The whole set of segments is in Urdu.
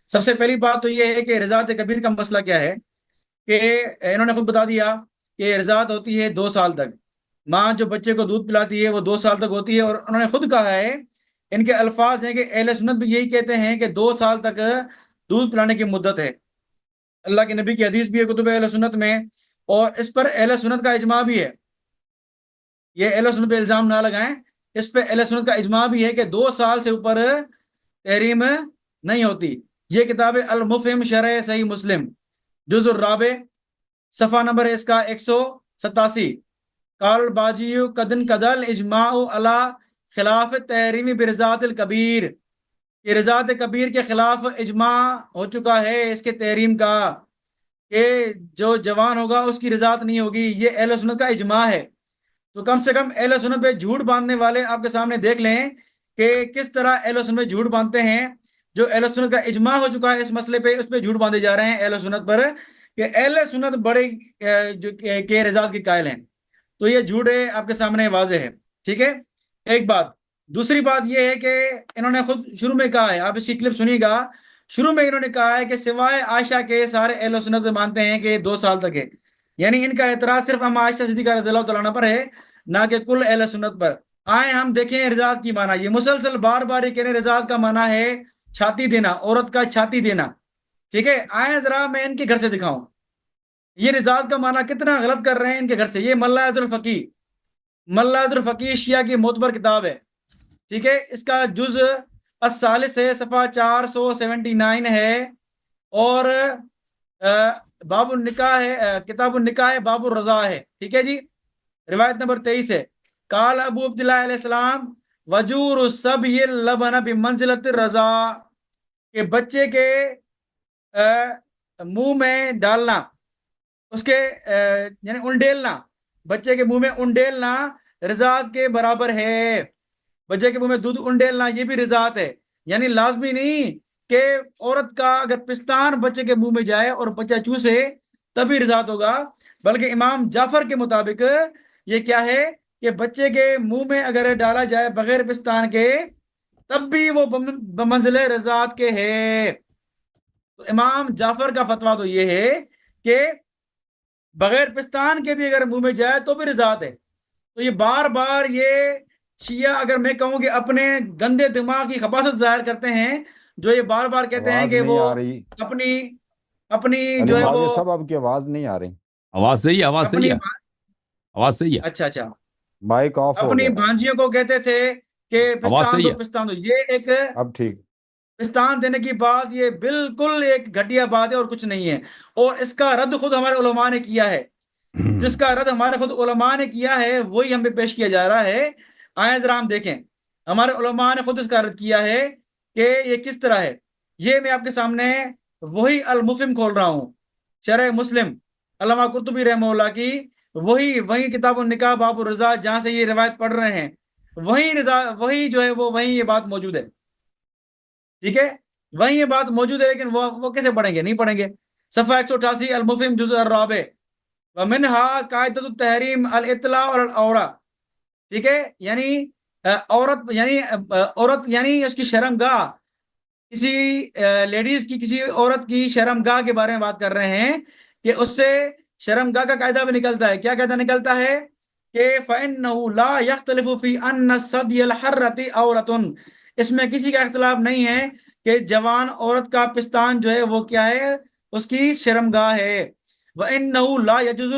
سب سے پہلی بات تو یہ ہے کہ رضاعت کبیر کا مسئلہ کیا ہے کہ انہوں نے خود بتا دیا کہ رضاعت ہوتی ہے 2 سال تک. ماں جو بچے کو دودھ پلاتی ہے وہ 2 سال تک ہوتی ہے، اور انہوں نے خود کہا ہے، ان کے الفاظ ہیں کہ اہل سنت بھی یہی کہتے ہیں کہ 2 سال تک دودھ پلانے کی مدت ہے. اللہ کے نبی کی حدیث بھی ہے کتب اہل سنت میں، اور اس پر اہل سنت کا اجماع بھی ہے. یہ اہل سنت پہ الزام نہ لگائیں، اس پہ اہل سنت کا اجماع بھی ہے کہ 2 سال سے اوپر تحریم نہیں ہوتی. یہ کتاب المفہم شرح صحیح مسلم جز الرابع صفحہ نمبر اس کا 187. قال باجی قدن قدل اجماع علی خلاف تحریم برضاعت الکبیر، یہ رضاعت کبیر کے خلاف اجماع ہو چکا ہے اس کے تحریم کا، کہ جو جوان ہوگا اس کی رضاعت نہیں ہوگی. یہ اہل سنت کا اجماع ہے. تو کم سے کم اہل سنت پہ جھوٹ باندھنے والے آپ کے سامنے دیکھ لیں کہ کس طرح اہل سنت پہ جھوٹ باندھتے ہیں. جو اہل سنت کا اجماع ہو چکا ہے اس مسئلے پہ، اس پہ جھوٹ باندھے جا رہے ہیں اہل سنت پر، کہ اہل سنت بڑے جو کہ رضاعت کے قائل ہیں. تو یہ جھوٹ ہے، آپ کے سامنے واضح ہے. ٹھیک ہے، ایک بات. دوسری بات یہ ہے کہ انہوں نے خود شروع میں کہا ہے، آپ اس کی کلپ سنیے گا، شروع میں انہوں نے کہا ہے کہ سوائے عائشہ کے سارے اہل سنت مانتے ہیں کہ 2 سال تک ہے. یعنی ان کا اعتراض صرف ہم عائشہ صدیقہ رضی اللہ تعالیٰ عنہ پر ہے، نہ کہ کل اہل سنت پر. آئیں ہم دیکھیں رضاعت کی معنی. یہ مسلسل بار بار یہ کہنے رضاعت کا معنی ہے چھاتی دینا، عورت کا چھاتی دینا. ٹھیک ہے، آئیں ذرا میں ان کے گھر سے دکھاؤں یہ رضاعت کا معنی کتنا غلط کر رہے ہیں ان کے گھر سے. یہ ملہ الفقی، ملہ الفقی شیعہ کی معتبر کتاب ہے. ٹھیک ہے، اس کا جز الثالث ہے، صفحہ 479 ہے، اور باب النکاح ہے، کتاب النکاح ہے، باب الرضا ہے. ٹھیک ہے جی، روایت نمبر 23 ہے. قال ابو عبداللہ علیہ السلام وجور الصبی اللبن بمنزلۃ الرضا، کہ بچے کے منہ میں ڈالنا، اس کے یعنی انڈیلنا، بچے کے منہ میں انڈیلنا رضاعت کے برابر ہے. بچے کے منہ میں دودھ انڈیلنا یہ بھی رضاعت ہے. یعنی لازمی نہیں کہ عورت کا اگر پستان بچے کے منہ میں جائے اور بچہ چوسے تبھی رضاعت ہوگا، بلکہ امام جعفر کے مطابق یہ کیا ہے کہ بچے کے منہ میں اگر ڈالا جائے بغیر پستان کے تب بھی وہ بمنزل رضاعت کے ہے. تو امام جعفر کا فتویٰ تو یہ ہے کہ بغیر پستان کے بھی اگر منہ میں جائے تو بھی رضاعت ہے. تو یہ بار بار یہ شیعہ، اگر میں کہوں کہ اپنے گندے دماغ کی خباثت ظاہر کرتے ہیں، جو یہ بار بار کہتے ہیں آواز کہ نہیں وہ آ رہی اپنی علی جو ہے ماجد وہ صاحب، آپ کی آواز نہیں آ رہی. آواز صحیح ہے، آواز اپنی صحیح ہے، آواز صحیح ہے، اچھا مائک آف ہو اپنی گیا. بھانجیوں کو کہتے تھے کہ آواز پستان صحیح دو ہے. پستان دو. یہ ایک اب ٹھیک. پستان دینے کی بات یہ بالکل ایک گھٹیا بات ہے اور کچھ نہیں ہے. اور اس کا رد خود ہمارے علماء نے کیا ہے. جس کا رد ہمارے خود علماء نے کیا ہے وہی ہمیں پیش کیا جا رہا ہے. آئیں ذرا ہم دیکھیں ہمارے علماء نے خود اس کا رد کیا ہے کہ یہ کس طرح ہے. یہ میں آپ کے سامنے وہی المفہم کھول رہا ہوں، شرح مسلم علامہ قرطبی رحمہ اللہ کی، وہی کتاب النکاح باب الرضا جہاں سے یہ روایت پڑھ رہے ہیں، وہی جو ہے وہیں یہ بات موجود ہے. ٹھیک ہے، وہیں یہ بات موجود ہے، لیکن وہ کیسے پڑھیں گے؟ نہیں پڑھیں گے. صفحہ 188 المفہم جزء الرابع ومنها قاعدۃ التحریم الاطلاع علی العورۃ. ٹھیک ہے، یعنی عورت یعنی اس کی شرمگاہ، کسی لیڈیز کی، کسی عورت کی شرمگاہ کے بارے میں بات کر رہے ہیں کہ اس سے شرمگاہ کا قاعدہ بھی نکلتا ہے. کیا قاعدہ نکلتا ہے کہ فَإِنَّهُ لَا يَخْتَلِفُ فِي أَنَّ الثَّدْيَ الْحَرَّةِ عَوْرَةٌ، اس میں کسی کا اختلاف نہیں ہے کہ جوان عورت کا پستان جو ہے وہ کیا ہے، اس کی شرمگاہ ہے. وَإِنَّهُ لَا يَجُوزُ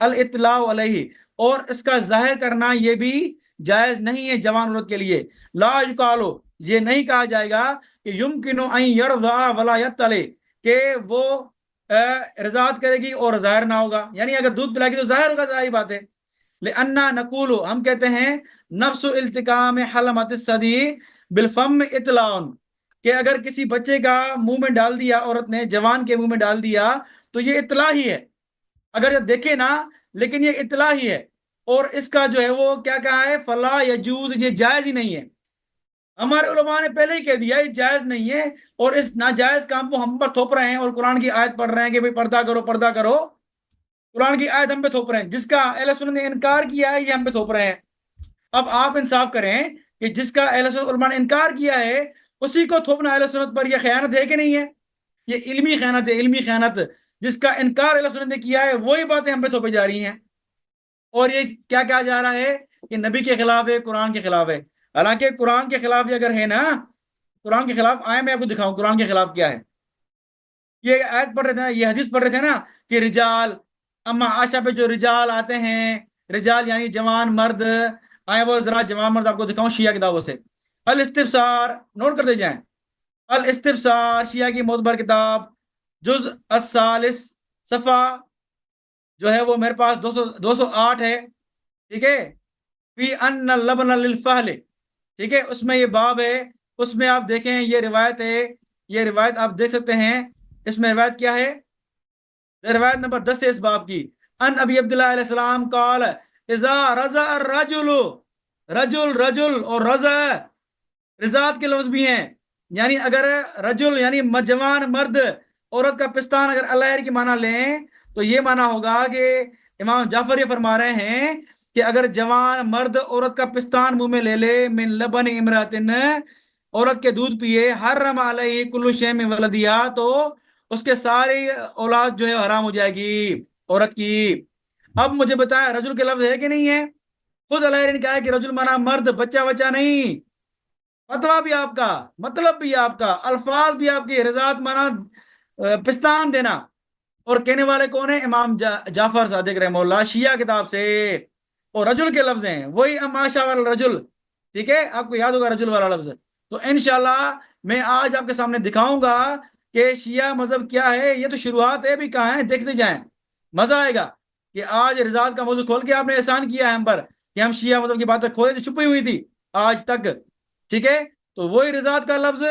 الْإِطْلَاعُ عَلَيْهِ، اور اس کا ظاہر کرنا یہ بھی جائز نہیں ہے جوان عورت کے لیے. لا یقالو، یہ نہیں کہا جائے گا کہ یمکن ان یرضع ولا یطلع، کہ وہ رضاعت کرے گی اور ظاہر نہ ہوگا. یعنی اگر دودھ پلائے گی تو ظاہر ہوگا، ظاہری بات ہے. لأننا نقول، ہم کہتے ہیں نفس التقام حلمت الثدی بالفم اطلاع، کہ اگر کسی بچے کا منہ میں ڈال دیا عورت نے، جوان کے منہ میں ڈال دیا تو یہ اطلاع ہی ہے. اگر یہ دیکھے نا، لیکن یہ اطلاع ہی ہے. اور اس کا جو ہے وہ کیا کہا ہے، فلا یجوز، یہ جائز ہی نہیں ہے. ہمارے علماء نے پہلے ہی کہہ دیا یہ جائز نہیں ہے، اور اس ناجائز کام کو ہم پر تھوپ رہے ہیں، اور قرآن کی آیت پڑھ رہے ہیں کہ بھئی پردہ کرو پردہ کرو. قرآن کی آیت ہم پہ تھوپ رہے ہیں، جس کا اہل سنت نے انکار کیا ہے یہ ہم پہ تھوپ رہے ہیں. اب آپ انصاف کریں کہ جس کا اہل سنت علماء نے انکار کیا ہے اسی کو تھوپنا اہل سنت پر یہ خیانت ہے کہ نہیں ہے؟ یہ علمی خیانت ہے، علمی خیانت، جس کا انکار اہل سنت نے کیا ہے، وہی باتیں ہم پہ تھوپی جا رہی ہیں، اور یہ کیا کہا جا رہا ہے کہ نبی کے خلاف ہے، قرآن کے خلاف ہے۔ حالانکہ قرآن کے خلاف بھی اگر ہے نا، قرآن کے خلاف آئے، میں آپ کو دکھاؤں قرآن کے خلاف کیا ہے۔ یہ آیت پڑھ رہے تھے نا، یہ حدیث پڑھ رہے تھے نا کہ رجال، اما عائشہ پہ جو رجال آتے ہیں، رجال یعنی جوان مرد، آئے وہ ذرا جوان مرد آپ کو دکھاؤں شیعہ کتابوں سے۔ الاستبصار نوٹ کر دے جائیں، الاستبصار شیعہ کی معتبر کتاب، جز الثالث، صفحہ جو ہے وہ میرے پاس 208 ہے، ٹھیک ہے، فی ان اللبن للفحل، ٹھیک ہے، اس میں یہ باب ہے، اس میں آپ دیکھیں یہ روایت ہے، یہ روایت آپ دیکھ سکتے ہیں، اس میں روایت کیا ہے، روایت نمبر 10 ہے اس باب کی۔ ان ابی عبداللہ علیہ السلام قال اذا رضع الرجل، رجل اور رضع رضاعت کے لفظ بھی ہیں، یعنی اگر رجل یعنی جوان مرد عورت کا پستان اگر اللہ کی معنی لیں تو یہ معنی ہوگا کہ امام جعفر یہ فرما رہے ہیں کہ اگر جوان مرد عورت کا پستان منہ میں لے لے، من لبن امراتن، عورت کے دودھ پیے، حرم علیہ کل شیء من ولدیہا، تو اس کے ساری اولاد جو ہے حرام ہو جائے گی عورت کی۔ اب مجھے بتائیں رجل کے لفظ ہے کہ نہیں ہے؟ خود اللہ نے کہا ہے کہ رجل مانا مرد، بچہ نہیں، فتویٰ بھی آپ کا، مطلب بھی آپ کا، الفاظ بھی آپ کی، رضاعت مانا پستان دینا، اور کہنے والے کون ہیں؟ امام جعفر صادق رحمہ اللہ، شیعہ کتاب سے، اور رجل کے لفظ ہیں وہی اماشا والا رجل، ٹھیک ہے، آپ کو یاد ہوگا رجل والا لفظ۔ تو انشاءاللہ میں آج آپ کے سامنے دکھاؤں گا کہ شیعہ مذہب کیا ہے، یہ تو شروعات ہے، بھی کہاں ہے، دیکھتے جائیں، مزہ آئے گا کہ آج رضاعت کا موضوع کھول کے آپ نے احسان کیا ہے ہم پر کہ ہم شیعہ مذہب کی باتیں کھولے تو چھپی ہوئی تھی آج تک، ٹھیک ہے۔ تو وہی رضاعت کا لفظ،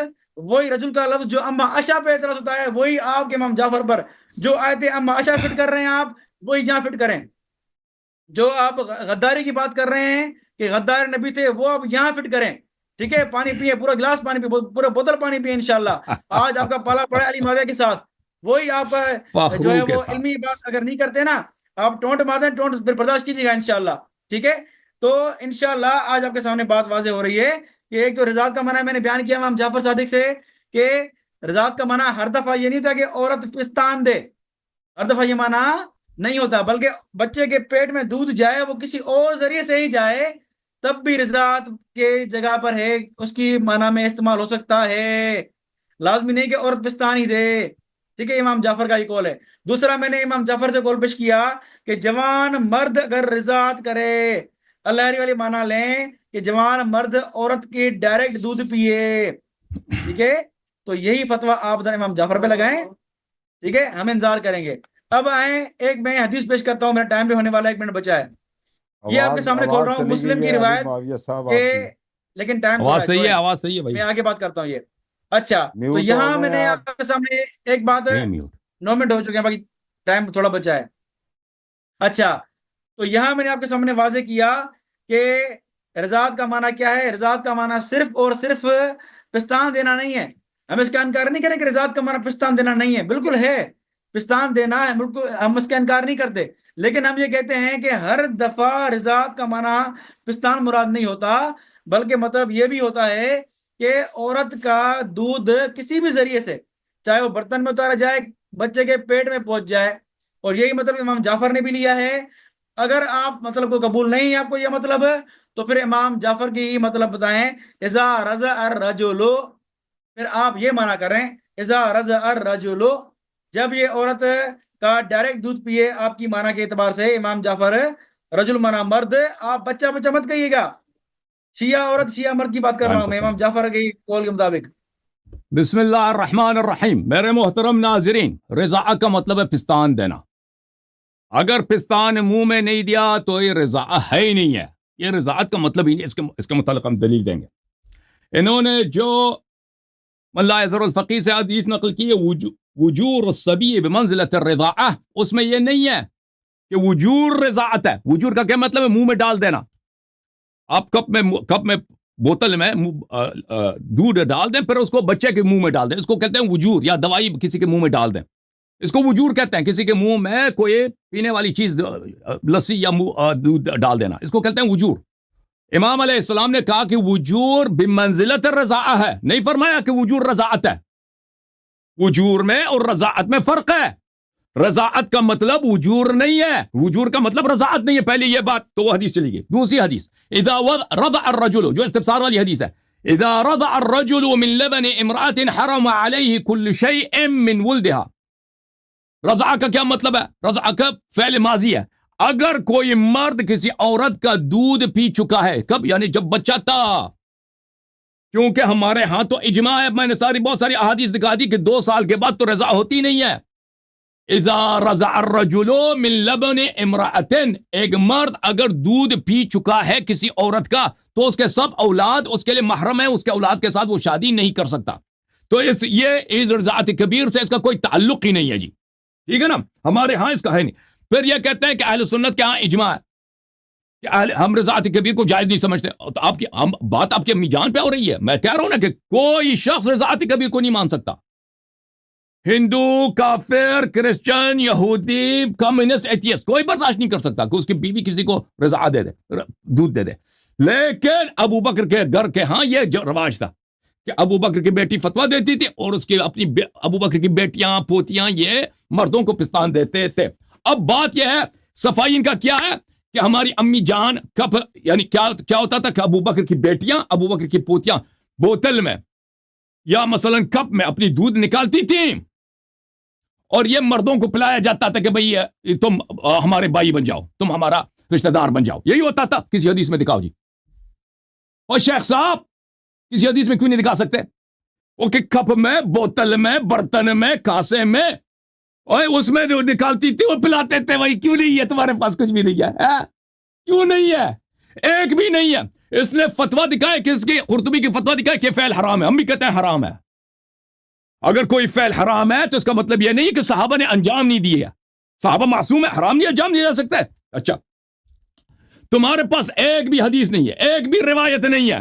وہی رجل کا لفظ جو اما عائشہ پہ اعتراض ہوتا ہے، وہی آپ کے امام جعفر پر جو آیتیں اما عائشہ فٹ کر رہے ہیں، آپ وہی جہاں فٹ کریں۔ جو آپ غداری کی بات کر رہے ہیں کہ غدار نبی تھے، وہ آپ یہاں فٹ کریں، ٹھیک ہے۔ پانی پیئے، پورا گلاس پانی پیئے، پورا بوتل پانی پیئے انشاءاللہ۔ آج آپ کا پالا پڑا علی معاویہ کے ساتھ، وہی آپ جو ہے فخرو کے وہ ساتھ۔ علمی بات اگر نہیں کرتے نا، آپ ٹونٹ مار دیں، ٹونٹ پھر برداشت کیجیے گا انشاءاللہ، ٹھیک ہے۔ تو انشاءاللہ آج آپ کے سامنے بات واضح ہو رہی ہے کہ ایک تو رضاعت کا معنی میں نے بیان کیا امام جعفر صادق سے کہ رضاعت کا معنی ہر دفعہ یہ نہیں ہوتا کہ عورت پستان دے، ہر دفعہ یہ معنی نہیں ہوتا، بلکہ بچے کے پیٹ میں دودھ جائے، وہ کسی اور ذریعے سے ہی جائے، تب بھی رضاعت کے جگہ پر ہے، اس کی معنی میں استعمال ہو سکتا ہے، لازمی نہیں کہ عورت پستان ہی دے، ٹھیک ہے۔ امام جعفر کا یہ قول ہے۔ دوسرا میں نے امام جعفر سے قول پیش کیا کہ جوان مرد اگر رضاعت کرے، اللہ والی معنی لیں کہ جوان مرد عورت کی ڈائریکٹ دودھ پیے، ٹھیک ہے، تو یہی فتویٰ آپ امام جعفر پہ لگائیں، ٹھیک ہے، ہم انتظار کریں گے۔ اب آئیں، ایک میں حدیث پیش کرتا ہوں، میرا ٹائم بھی ہونے والا ہے، 1 منٹ بچا ہے۔ یہ آپ کے سامنے کھول رہا ہوں چلی مسلم گئی کی ہے علی روایت معاویہ صاحب آپ کہ، کی، لیکن ٹائم تھوڑا آواز صحیح ہے، چھوڑیں، آواز صحیح ہے بھائی، میں آگے بات کرتا ہوں یہ۔ اچھا، تو میوٹ ہو یہاں میں گئے نے آپ۔ آپ کے سامنے ایک بات، نہیں میوٹ۔ 9 منٹ ہو چکے ہیں، باقی ٹائم تھوڑا بچا ہے۔ اچھا، تو یہاں میں نے آپ کے سامنے واضح کیا کہ رضاعت کا معنی کیا ہے۔ رضاعت کا معنی صرف اور صرف پستان دینا نہیں ہے۔ ہم اس کا انکار نہیں کریں کہ رضاعت کا معنی پستان دینا نہیں ہے، بالکل ہے، پستان دینا ہے، بالکل، ہم اس کا انکار نہیں کرتے، لیکن ہم یہ کہتے ہیں کہ ہر دفعہ رضاعت کا معنی پستان مراد نہیں ہوتا، بلکہ مطلب یہ بھی ہوتا ہے کہ عورت کا دودھ کسی بھی ذریعے سے، چاہے وہ برتن میں اتارا جائے، بچے کے پیٹ میں پہنچ جائے، اور یہی مطلب امام جعفر نے بھی لیا ہے۔ اگر آپ مطلب کو قبول نہیں ہے آپ کو یہ مطلب، تو پھر امام جعفر کی مطلب بتائیں، اذا رضع الرجل، پھر آپ یہ معنی کریں، اذا رضع الرجل، جب یہ عورت کا ڈائریکٹ دودھ پیے، آپ کی معنی کے اعتبار سے امام جعفر، رجل معنی مرد، آپ بچہ مت کہیے گا، شیعہ عورت شیعہ مرد کی بات کر رہا ہوں میں، امام جعفر کی قول کے مطابق۔ بسم اللہ الرحمن الرحیم۔ میرے محترم ناظرین، رضاع کا مطلب ہے پستان دینا۔ اگر پستان منہ میں نہیں دیا تو یہ رضاع ہے ہی نہیں ہے، یہ رضاعت کا مطلب ہی نہیں، اس کے متعلق ہم دلیل دیں گے۔ انہوں نے جو ملا اظہر الفقی سے حدیث نقل کی ہے، وجور الصبی بمنزلۃ الرضاعہ، اس میں یہ نہیں ہے کہ وجور رضاعت ہے۔ وجور کا کیا مطلب ہے؟ منہ میں ڈال دینا۔ آپ کپ میں بوتل میں دودھ ڈال دیں، پھر اس کو بچے کے منہ میں ڈال دیں، اس کو کہتے ہیں وجور، یا دوائی کسی کے منہ میں ڈال دیں، اس کو وجور کہتے ہیں۔ کسی کے منہ میں کوئی پینے والی چیز، لسی یا دودھ ڈال دینا، اس کو کہتے ہیں وجور۔ امام علیہ السلام نے کہا کہ وجور بمنزلت الرضاعہ ہے، نہیں فرمایا کہ وجور رضاعت ہے۔ وجور میں اور رضاعت میں فرق ہے. رضاعت کا مطلب وجور نہیں ہے, وجور کا مطلب رضاعت نہیں ہے. پہلے یہ بات تو وہ حدیث چلی گئی. دوسری حدیث اذا رضع الرجل, جو استفسار والی حدیث ہے, اذا رضع الرجل من لبن امرأة حرم عليه كل شيء من ولدها. رضع کا کیا مطلب ہے؟ رضع کا فعل ماضی ہے. اگر کوئی مرد کسی عورت کا دودھ پی چکا ہے, کب؟ یعنی جب بچہ تھا. کیونکہ ہمارے ہاں تو اجماع ہے, میں نے بہت ساری احادیث دکھا دی کہ 2 سال کے بعد تو رضع ہوتی نہیں ہے. اذا رضع الرجل من لبن امرأة, ایک مرد اگر دودھ پی چکا ہے کسی عورت کا تو اس کے سب اولاد اس کے لیے محرم ہے, اس کے اولاد کے ساتھ وہ شادی نہیں کر سکتا. تو یہ رضاعت کبیر سے اس کا کوئی تعلق ہی نہیں ہے جی, ٹھیک ہے نا. ہمارے ہاں اس کا ہے نہیں. پھر یہ کہتے ہیں کہ اہل سنت کے ہاں اجماع ہے کہ ہم رضاعت کبیر کو جائز نہیں سمجھتے. تو آپ کی بات آپ کی امی جان پہ ہو رہی ہے. میں کہہ رہا ہوں نا کہ کوئی شخص رضاعت کبیر کو نہیں مان سکتا. ہندو, کافر, کرسچن, یہودی, کمیونسٹ, ایتھیسٹ, کوئی برداشت نہیں کر سکتا کہ اس کی بیوی کسی کو رضاع دے دے, دودھ دے دے. لیکن ابو بکر کے گھر کے ہاں یہ رواج تھا کہ ابو بکر کی بیٹی فتویٰ دیتی تھی اور اس کی اپنی ابو بکر کی بیٹیاں, پوتیاں یہ مردوں کو پستان دیتے تھے. اب بات یہ ہے, صفائی ان کا کیا ہے کہ ہماری امی جان کب, یعنی کیا ہوتا تھا کہ ابو بکر کی بیٹیاں, ابو بکر کی پوتیاں بوتل میں یا مثلا کپ میں اپنی دودھ نکالتی تھیں اور یہ مردوں کو پلایا جاتا تھا کہ بھئی تم ہمارے بھائی بن جاؤ, تم ہمارا رشتہ دار بن جاؤ. یہی ہوتا تھا. کسی حدیث میں دکھاؤ جی. اور شیخ صاحب کسی حدیث میں کیوں نہیں دکھا سکتے؟ وہ کہ کپ میں, بوتل میں, برتن میں, کاسے میں, اور اس میں جو نکالتی تھی وہ پلاتے تھے. وہی کیوں نہیں ہے تمہارے پاس؟ کچھ بھی نہیں ہے. کیوں نہیں ہے؟ ایک بھی نہیں ہے. اس نے فتویٰ دکھایا کہ اس کی قرطبی کی فتویٰ دکھایا کہ فعل حرام ہے. ہم بھی کہتے ہیں حرام ہے. اگر کوئی فعل حرام ہے تو اس کا مطلب یہ نہیں ہے کہ صحابہ نے انجام نہیں دیے. صحابہ معصوم ہے, حرام نہیں انجام دیا جا سکتا ہے. اچھا, تمہارے پاس ایک بھی حدیث نہیں ہے, ایک بھی روایت نہیں ہے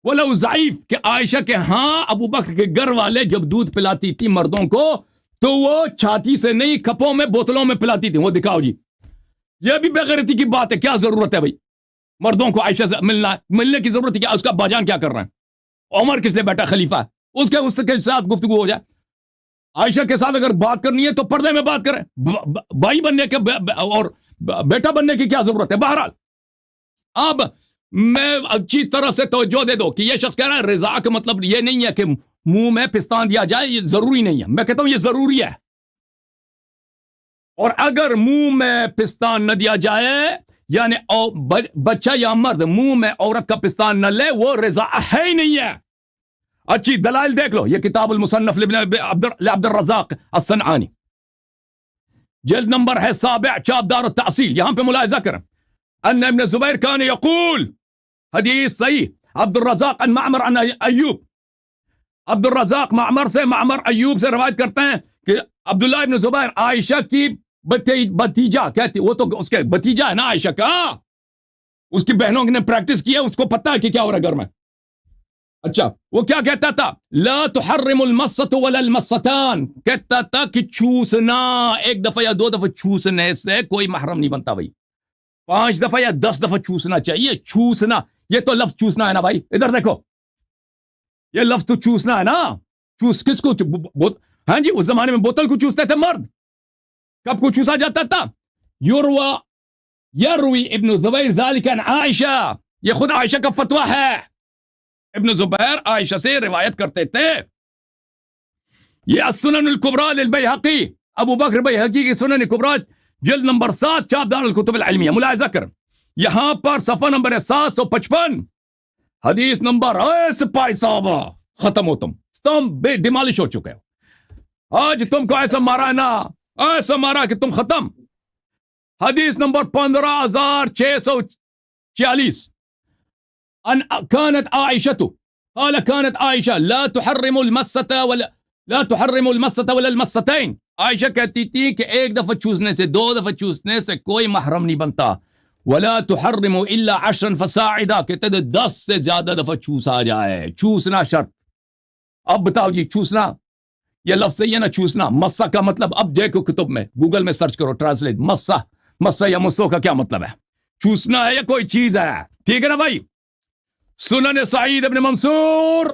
وَلَوْ ضعیف کہ عائشہ کے ہاں ابو بکر کے گھر والے جب دودھ پلاتی تھی مردوں کو تو وہ چھاتی سے نہیں, کپوں میں, بوتلوں میں پلاتی تھی. وہ دکھاؤ جی. یہ بھی بغیرتی کی بات ہے. کیا ضرورت ہے بھائی مردوں کو عائشہ سے ملنے کی ضرورت ہے کیا؟ اس کا باجان کیا کر رہے ہیں؟ عمر کس نے بیٹا خلیفہ ہے, اس کے ساتھ گفتگو ہو جائے. عائشہ کے ساتھ اگر بات کرنی ہے تو پردے میں بات کریں. بھائی بننے کے اور بیٹا بننے کی کیا ضرورت ہے؟ بہرحال اب میں اچھی طرح سے توجہ دے دو کہ یہ شخص کہہ رہا ہے رضا کا مطلب یہ نہیں ہے کہ منہ میں پستان دیا جائے. یہ ضروری نہیں ہے. میں کہتا ہوں یہ ضروری ہے. اور اگر منہ میں پستان نہ دیا جائے یعنی بچہ یا مرد منہ میں عورت کا پستان نہ لے, وہ رضا ہے ہی نہیں ہے. اچھی دلائل دیکھ لو. یہ کتاب المصنف لعبد الرزاق الصنعانی, جلد نمبر ہے 7, چاپ دار التأصیل. یہاں پہ ملاحظہ کریں ان ابن زبیر کان یقول, حدیث صحیح, عبد الرزاق عن معمر عن ایوب. عبد الرزاق معمر سے, معمر ایوب سے روایت کرتے ہیں کہ عبداللہ ابن زبیر عائشہ کی بھتیجا کہتی, وہ تو اس کے بھتیجا ہے نا عائشہ کا, اس کی بہنوں نے پریکٹس کی ہے, اس کو پتہ ہے کہ کیا ہو رہا ہے گھر میں. اچھا, وہ کیا کہتا تھا؟ لا تحرم المسۃ ولا المستان, کہتا تھا کہ چوسنا, ایک دفعہ یا 2 دفعہ چوسنے سے کوئی محرم نہیں بنتا بھائی. 5 دفعہ یا 10 دفعہ چوسنا چاہیے. چوسنا, یہ تو لفظ چوسنا ہے نا بھائی, ادھر دیکھو, یہ لفظ تو چوسنا ہے نا. چوس کس کو؟ ہاں جی, اس زمانے میں بوتل کو چوستے تھے مرد. کب کو چوسا جاتا تھا؟ یروی ابن زبیر ذالک عن عائشہ, یہ خود عائشہ کا فتویٰ ہے. ابن زبیر عائشہ سے روایت کرتے تھے. یہ السنن الکبریٰ للبیہقی, ابو بکر بیہقی کی سنن کبریٰ جلد نمبر 7, چاپ دار الکتب العلمیہ. ملاحظہ کریں یہاں پر صفحہ نمبر ہے 755, حدیث نمبر. سپاہی صاحب ختم ہو, تم بے ڈیمالش ہو چکے ہو. آج تم کو ایسا مارا ہے نا, ایسا مارا کہ تم ختم. حدیث نمبر 15646, ان كانت عائشة قال كانت عائشة لا تحرم المسة ولا المستين. عائشہ کہتی تھی کہ ایک دفعہ چوسنے سے 2 دفعہ چوسنے سے کوئی محرم نہیں بنتا. ولا تحرم الا 10 فصاعدا, کہتے تھے 10 سے زیادہ دفعہ چوسا جائے, چوسنا شرط. اب بتاؤ جی, چوسنا یہ لفظ صحیح ہے نا؟ چوسنا. مسا کا مطلب اب دیکھو کتب میں, گوگل میں سرچ کرو, ٹرانسلیٹ. مسا یا مسو کا کیا مطلب ہے؟ چوسنا ہے یا کوئی چیز ہے, ٹھیک ہے نا بھائی. سنن سعید ابن منصور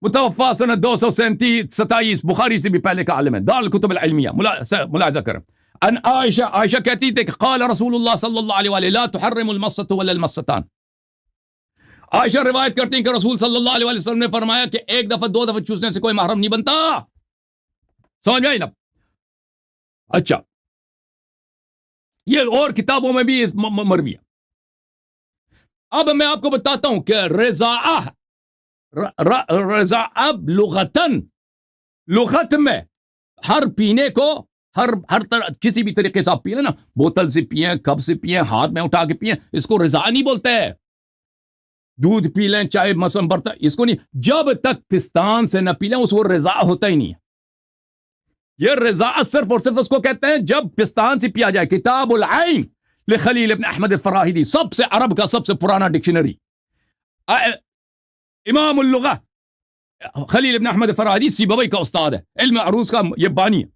متوفا سنة 227 بخاری سے بھی پہلے کا عالم ہے، دار الکتب العلمیہ، ملاحظہ کریں. ان عائشہ کہتی تھی کہ قال رسول اللہ صلی اللہ علیہ وآلہ لا تحرم المصۃ ولا المصتان. عائشہ روایت کرتی ہیں کہ رسول صلی اللہ علیہ وسلم نے فرمایا کہ ایک دفعہ 2 دفعہ چوسنے سے کوئی محرم نہیں بنتا. سمجھ میں آئی نا؟ اچھا، یہ اور کتابوں میں بھی مروی ہے. اب میں آپ کو بتاتا ہوں کہ رضاعہ لغت میں ہر پینے کو ہر طرح کسی بھی طریقے سے آپ پیے نا، بوتل سے پیئیں، کپ سے پیئیں، ہاتھ میں اٹھا کے پیئیں، اس کو رضاع نہیں بولتے. دودھ پی لیں چاہے مثلا برتن، اس کو نہیں، جب تک پستان سے نہ پی لیں اس کو رضاع ہوتا ہی نہیں ہے. یہ رضاع صرف اور صرف اس کو کہتے ہیں جب پستان سے پیا جائے. کتاب العین لخلیل ابن احمد الفراہیدی، سب سے عرب کا سب سے پرانا ڈکشنری. امام اللغہ خلیل ابن احمد الفراہیدی سیبوی کا استاد ہے، علم عروض کا یہ بانی ہے.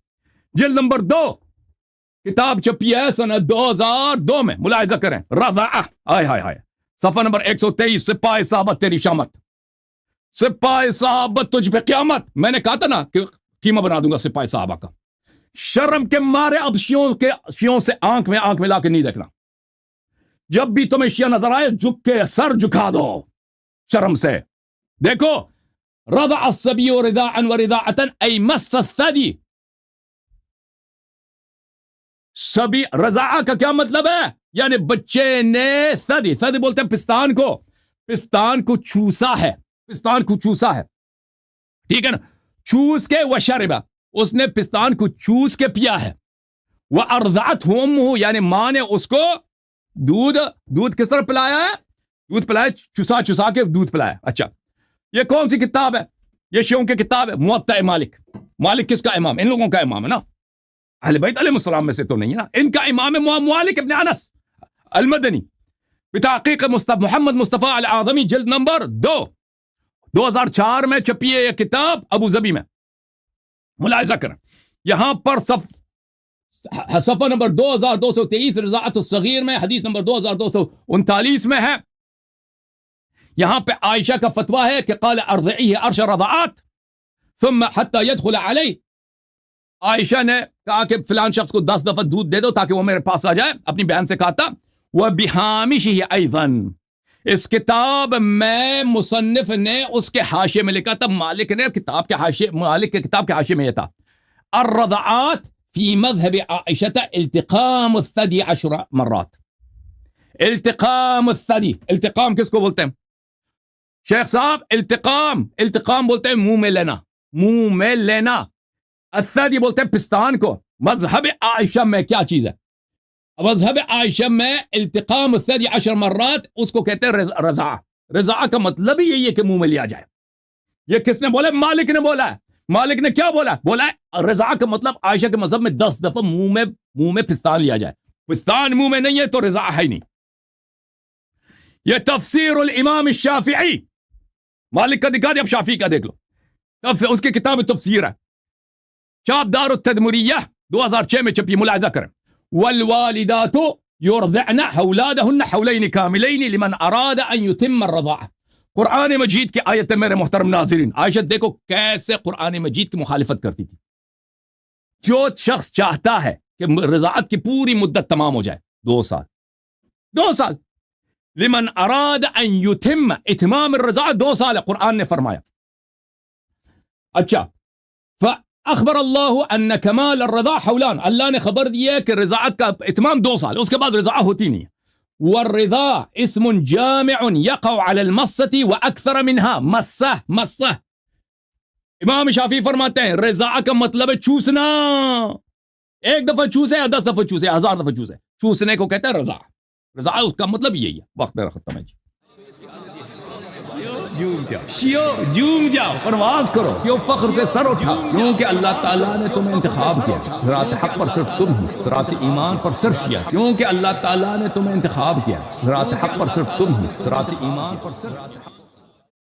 جلد نمبر 2 کتاب چھپی ہے سنہ 2002 میں، ملاحظہ کریں. رضاعہ، ہائے ہائے ہائے، صفحہ نمبر 123. سپاہ صحابت تیری شامت، سپاہ صحابت تجھ پہ قیامت. میں نے کہا تھا نا کہ قیمہ بنا دوں گا سپاہ صحابہ کا. شرم کے مارے اب شیعوں سے آنکھ میں لا کے نہیں دیکھنا. جب بھی تمہیں شیعہ نظر آئے جھک کے سر جھکا دو شرم سے. دیکھو، رضع الصبی رضاعا ورضاعتا ای مس الثدی. سبی رضاع کا کیا مطلب ہے؟ یعنی بچے نے ثدی بولتے ہیں پستان کو چوسا ہے، پستان کو چوسا ہے، ٹھیک ہے نا. چوس کے وشربا، اس نے پستان کو چوس کے پیا ہے. وارضعته امه، یعنی ماں نے اس کو دودھ کس طرح پلایا ہے؟ دودھ پلایا، چسا کے دودھ پلایا. اچھا، یہ کون سی کتاب ہے؟ یہ شیعوں کی کتاب ہے، موطأ مالک. مالک کس کا امام؟ ان لوگوں کا امام ہے نا، اہل بیت علیہ السلام میں سے تو نہیں ہے نا. ان کا امام ہے مالک ابن انس المدنی، بتحقیق محمد مصطفیٰ العظمی، جلد نمبر 2، 2004 میں چھپی ہے یہ کتاب ابو ظبی میں. ملاحظہ کریں، یہاں پر صفحہ نمبر 2223 رضاعت الصغیر میں، حدیث نمبر 2239 میں ہے. یہاں پہ عائشہ کا فتویٰ ہے کہ قال ارضعیہ 10 رضاعات ثم حتی يدخل علی. عائشہ نے کہا کہ فلان شخص کو 10 دفعہ دودھ دے دو تاکہ وہ میرے پاس آ جائے. اپنی بہن سے کہا تھا. وبہامشہ ایضاً، اس کتاب میں مصنف نے اس کے حاشیے میں لکھا تھا، مالک نے کتاب کے حاشیے میں یہ تھا، الرضعات فی مذہب عائشہ التقام الثدی 10 مرات. التقام الثدی، التقام کس کو بولتے ہیں شیخ صاحب؟ التقام بولتے ہیں منہ میں لینا. الثدی بولتے ہیں پستان کو. مذہب عائشہ میں کیا چیز ہے؟ مذہب عائشہ میں التقام الثدی 10 مرات، اس کو کہتے ہیں رضاع. رضاع کا مطلب ہی یہی ہے کہ منہ میں لیا جائے. یہ کس نے بولا؟ مالک نے بولا ہے. مالک نے کیا بولا ہے؟ رضاع کا مطلب عائشہ کے مذہب میں 10 دفعہ منہ میں پستان لیا جائے. پستان منہ میں نہیں ہے تو رضاع ہے ہی نہیں. یہ تفسیر الامام الشافعی، مالک کا دکھا دیا، اب شافعی کا دیکھ لو. اس کی کتاب تفسیر ہے، چاپ دار التدمریہ 2006 میں چھپی. ملاحظہ کریں. والوالدات يرضعن اولادهن حولين كاملين لمن اراد ان يتم الرضاعه. قرآن مجید کی آیت ہے میرے محترم ناظرین. عائشہ دیکھو کیسے قرآن مجید کی مخالفت کرتی تھی. جو شخص چاہتا ہے کہ رضاعت کی پوری مدت تمام ہو جائے، 2 سال، لمن اراد ان يتم، اتمام الرضاعت 2 سال ہے، قرآن نے فرمایا. اچھا، اخبر اللہ ان کمال الرضاع حولان، اللہ نے خبر دی ہے کہ رضاعت کا اتمام 2 سال، اس کے بعد رضاع ہوتی نہیں ہے. والرضاع اسم جامع يقع على المسة واكثر منها. مسہ. امام شافعی فرماتے ہیں رضاع کا مطلب ہے چوسنا. ایک دفعہ چوسے یا 10 دفعہ چوسے یا 1000 دفعہ چوسے، چوسنے کو کہتے ہیں رضاع. رضاع اس کا مطلب یہی ہے. وقت میرا ختم ہے جی. جوم جاؤ، پرواز کرو، کیوں فخر سے سر اٹھا، کیونکہ اللہ تعالیٰ نے تمہیں انتخاب کیا. صراط حق پر صرف تم ہو، صراط ایمان پر صرف کیا، کیونکہ اللہ تعالیٰ نے تمہیں انتخاب کیا. صراط حق پر صرف تم ہو، صراط ایمان پر صرف